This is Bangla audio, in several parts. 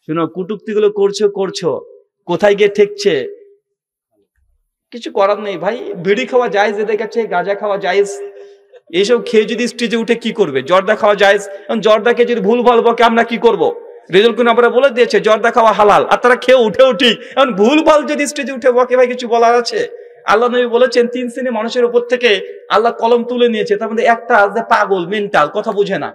শুনো, কুটুক্তি গুলো করছো করছো, কোথায় গিয়ে ঠেকছে কিছু করার নেই ভাই। বিড়ি খাওয়া জায়েজ এদের কাছে, গাঁজা খাওয়া জায়েজ। এইসব খেয়ে যদি স্টেজে উঠে কি করবে? জর্দা খাওয়া জায়েজ। জর্দাকে যদি ভুল ভাল বকে আমরা কি করব? রেজুল কুন আমরা বলে দিয়েছে জর্দা খাওয়া হালাল, আর তারা খেয়ে উঠে উঠি এখন ভুল ভাল যদি স্টেজে উঠে বকে, ভাই কিছু বলার আছে? আল্লাহ নবী বলেছেন 3 শ্রেণীর মানুষের উপর থেকে আল্লাহ কলম তুলে নিয়েছে। তার মধ্যে একটা যে পাগল, মেন্টাল, কথা বুঝে না,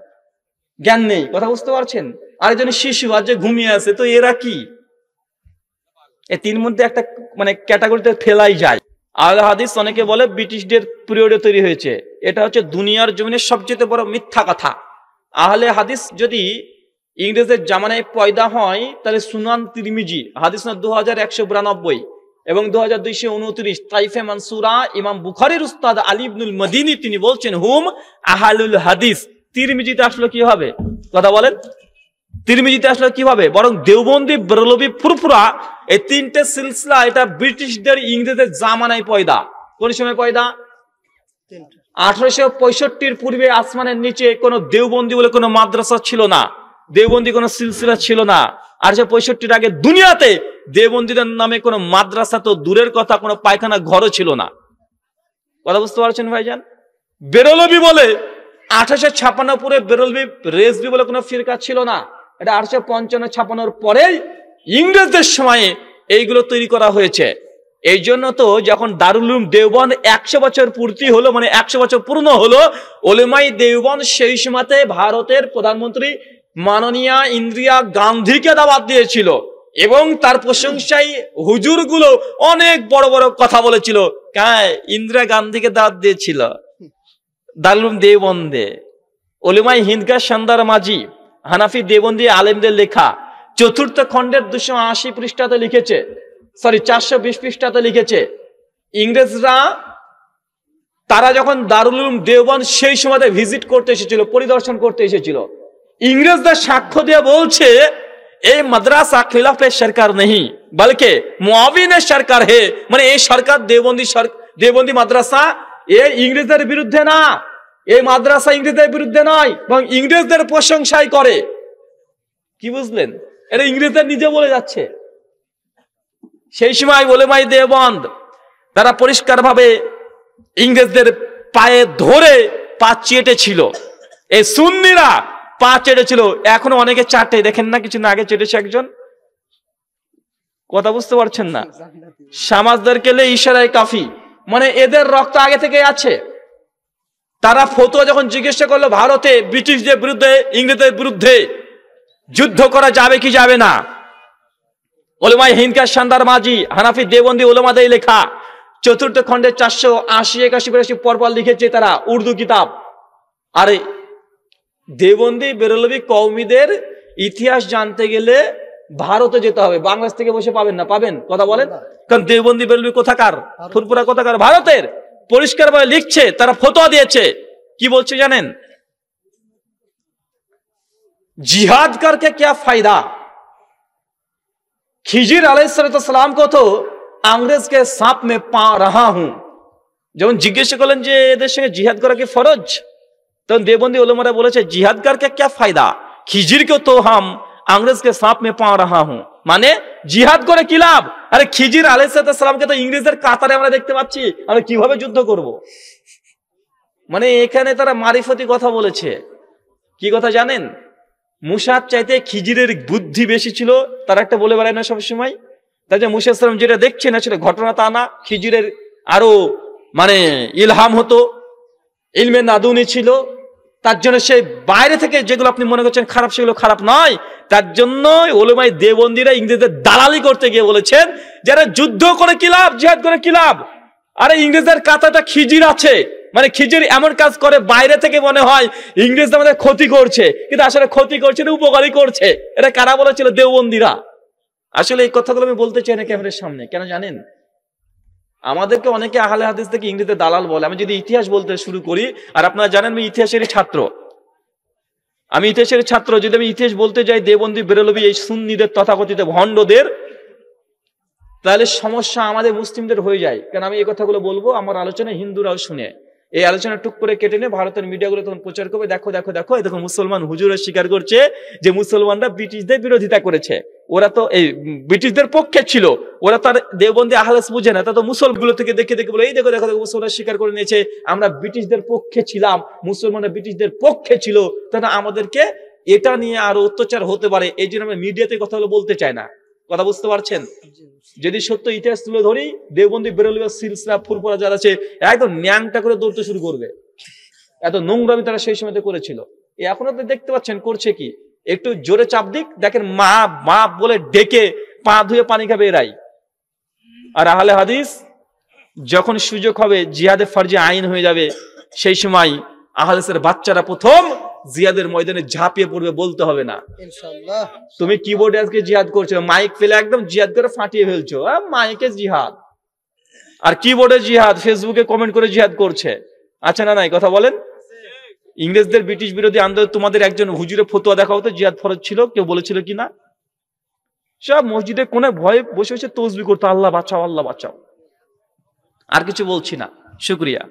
জ্ঞান নেই, কথা বুঝতে পারছেন? আরেকজন শিশু, আর যে ঘুমিয়ে আছে। তো এরা কি এই 3 মধ্যে একটা মানে ক্যাটাগরিতে ফেলাই যায়? আহলে হাদিস অনেকে বলে ব্রিটিশদের পিরিয়ডে তৈরি হয়েছে। এটা হচ্ছে দুনিয়ার জমিনের সবচেয়ে বড় মিথ্যা কথা। আহলে হাদিস যদি ইংরেজের জামানায় পয়দা হয় তাহলে সুনান তিরমিজি হাদিস না 2192 এবং 2229 তাইফে মানসুরা ইমাম বুখারীর উস্তাদ আলী ইবনুল মদিনী তিনি বলছেন হুম আহলুল হাদিস। তিরমিজিতে আসলে কি হবে? কথা বলেন, তিরমিজিতে আসলে কি হবে? বরং দেওবন্দি, বেরলভী, ফুরফুরা এই 3টে সিলসিলা এটা ব্রিটিশদের ইংরেজের জামানায় পয়দা। কোন সময় পয়দা? 1865 পূর্বে আসমানের নিচে কোনো দেওবন্দি বলে কোনো মাদ্রাসা ছিল না, দেওবন্দি কোনো সিলসিলা ছিল না। 1865 আগে দুনিয়াতে দেওবন্দিদের নামে কোনো মাদ্রাসা তো দূরের কথা, কোনো পায়খানা ঘরও ছিল না। কথা বুঝতে পারছেন ভাইজান? বেরলভী বলে 1856 পরে বেরলভী রেজভী বলে কোনো ফিরকা ছিল না। এটা 1855-56 পরেই ইংরেজদের সময়ে এইগুলো তৈরি করা হয়েছে। এই জন্য তো যখন দারুল উলুম দেওবন্দ 100 বছর পূর্তি হলো, মানে 100 বছর পূর্ণ হলো, ওলেমাই দেওবন্দ সেই সময়তে ভারতের প্রধানমন্ত্রী মাননীয়া ইন্দিরা গান্ধীকে দাওয়াত দিয়েছিল এবং তার প্রশংসায় হুজুরগুলো অনেক বড় বড় কথা বলেছিল। কায় ইন্দিরা গান্ধীকে দাওয়াত দিয়েছিল? দারুল উলুম দেওবন্দে। ওলেমাই হিন্দকা শানদার মাঝি হানাফি দেওবন্দি আলেমদের লেখা 4th খণ্ডের 280 পৃষ্ঠাতে লিখেছে, 420 পৃষ্ঠাতে লিখেছে। ইংরেজরা তারা যখন দারুল উলুম দেওবন্দ সেই সময়তে ভিজিট করতে এসেছিল, পরিদর্শন করতে এসেছিল, ইংরেজদের সাক্ষ্য দিয়ে বলছে এই মাদ্রাসা খিলাফে সরকার নেই বলকে মুআবিনের সরকার হে। মানে এই সরকার দেওবন্দি মাদ্রাসা এ ইংরেজদের বিরুদ্ধে না, এই মাদ্রাসা ইংরেজদের বিরুদ্ধে নয়, এবং ইংরেজদের প্রশংসাই করে। কি বুঝলেন? এটা ইংরেজদের নিজে বলে যাচ্ছে। সেই সময় ওলেমাই দেওবন্দ তারা পরিষ্কার ভাবে ইংরেজদের পায়ে ধরে পা চেটেছিল। এই সুন্নিরা পা চেটেছিল, এখনো অনেকে চাটে, দেখেন না কিছু না আগে চেটেছে একজন। কথা বুঝতে পারছেন না? সমাজদেরকে ইশারায় কাফি, মানে এদের রক্ত আগে থেকে আছে। তারা ফতোয়া যখন জিজ্ঞাসা করলো ভারতে ব্রিটিশদের বিরুদ্ধে, ইংরেজদের বিরুদ্ধে যুদ্ধ করা যাবে কি যাবে না, ওলেমাই হিন্দকা শানদার মাঝি হানাফি দেওবন্দি ওলামাদের লেখা 4th খণ্ডে 480, 81, 82 পরপর লিখেছে তারা উর্দু কিতাব। আরে দেওবন্দি বেরলভী কওমিদের ইতিহাস জানতে গেলে ভারতে যেতে হবে, বাংলাদেশ থেকে বসে পাবেন না। পাবেন? কথা বলেন। কারণ দেওবন্দি বেরলভী কোথাকার? ফুরফুরা কোথাকার? ভারতের। পরিষ্কার ভাবে লিখছে, তারা ফতোয়া দিয়েছে। কি বলছে জানেন? जिहाद करके क्या फायदा? खिजिर अलैहिस्सलाम को तो अंग्रेज के सांप में पा रहा हूं। যখন জিজ্ঞেস করলেন যে এদের সঙ্গে জিহাদ করা কি ফরজ, তখন দেওবন্দি ওলামারা বলেছে জিহাদ करके क्या फायदा, खिजिर को तो हम अंग्रेज के सांप में पा रहा हूं। মানে জিহাদ করে কি লাভ? আরে খিজির আলাইহিসসালামকে তো ইংরেজদের কাতারে আমরা দেখতে পাচ্ছি, আমরা কিভাবে যুদ্ধ করব? মানে এখানে তারা মারিফতি কথা বলেছে। কি কথা জানেন? মুসার চাইতে খিজিরের বুদ্ধি বেশি ছিল, তারা একটা বলে বেড়ায় না সবসময়। তাই যে মুসা সালাম যেটা দেখছে না সেটা ঘটনা তা না, খিজিরের আরো মানে ইলহাম হতো, ইলমে নাদুনি ছিল। তার জন্য সে বাইরে থেকে যেগুলো আপনি মনে করছেন খারাপ সেগুলো খারাপ নয়। তার জন্য ওলেমাই দেওবন্দিরা ইংরেজদের দালালি করতে গিয়ে বলেছেন যারা যুদ্ধ করে কি লাভ, জিহাদ করে কি লাভ? আরে ইংরেজদের কাতাটা খিজির আছে, মানে খিজির এমন কাজ করে বাইরে থেকে মনে হয় ইংরেজ আমাদের ক্ষতি করছে, কিন্তু আসলে ক্ষতি করছে না, উপকারী করছে। এটা কারা বলেছিল? দেওবন্দিরা। আসলে এই কথাগুলো আমি বলতে চাই না ক্যামেরার সামনে, কেন জানেন? আমাদেরকে অনেকে আহলে হাদিস থেকে ইংরেজদের দালাল বলে। আমি যদি ইতিহাস বলতে শুরু করি, আর আপনারা জানেন আমি ইতিহাসেরই ছাত্র, যদি আমি ইতিহাস বলতে যাই দেওবন্দি বেরলভী এই সুন্নিদের তথাকথিত ভণ্ডদের, তাহলে সমস্যা আমাদের মুসলিমদের হয়ে যায়। কারণ আমি এই কথাগুলো বলবো, আমার আলোচনা হিন্দুরাও শুনে, এই আলোচনা টুক করে কেটে নিয়ে ভারতের মিডিয়াগুলো তখন প্রচার করবে, দেখো দেখো দেখো, এই দেখো মুসলমান হুজুরা স্বীকার করছে যে মুসলমানরা ব্রিটিশদের বিরোধিতা করেছে। ওরা তো এই ব্রিটিশদের পক্ষে ছিল, ওরা তার দেওবন্দি আহলাস বুঝে না, তা তো মুসলমানগুলো থেকে দেখে দেখে বলে এই দেখো দেখো দেখো মুসলমান স্বীকার করে নিয়েছে আমরা ব্রিটিশদের পক্ষে ছিলাম, মুসলমানরা ব্রিটিশদের পক্ষে ছিল, তাহলে আমাদেরকে এটা নিয়ে আরো অত্যাচার হতে পারে, এই জন্য আমরা মিডিয়াতে কথা বলতে চাই না। কথা বুঝতে পারছেন? যদি সত্য ইতিহাস তুলে ধরি, দেওবন্দি বেরোলিয়া সিলসিলা ফুরফুরা যারা আছে একদম ন্যাংটা করে দৌড়তে শুরু করবে। এত নোংরামি তারা সেই সময়তে করেছিল। এখনো তো দেখতে পাচ্ছেন করছে কি, একটু জোরে চাপ দিক দেখেন মা মা বলে ডেকে পা ধুয়ে পানি খাবে এরাই। আর আহলে হাদিস যখন সুযোগ হবে জিহাদে ফরজে আইন হয়ে যাবে, সেই সময় আহলেসের বাচ্চারা প্রথম জিহাদের ময়দানে ঝাঁপিয়ে পড়বে, বলতে হবে না ইনশাআল্লাহ। তুমি কিবোর্ডে আজকে জিহাদ করছো, মাইক ফেলে একদম জিহাদ করে ফাটিয়ে ফেলছো, মাইকে জিহাদ আর কিবোর্ডে জিহাদ, ফেসবুকে কমেন্ট করে জিহাদ করছে। আচ্ছা না নাই কথা বলেন? ইংরেজদের ব্রিটিশ বিরোধী আন্দোলন তোমাদের একজন হুজুরে ফতোয়া দেখা হতো জিহাদ ফরজ ছিল, কেউ বলেছিল কি না? সব মসজিদে কোনে ভয়ে বসে বসে তসবিহ করতো, আল্লাহ বাঁচাও আল্লাহ বাঁচাও। আর কিছু বলছি না, শুকরিয়া।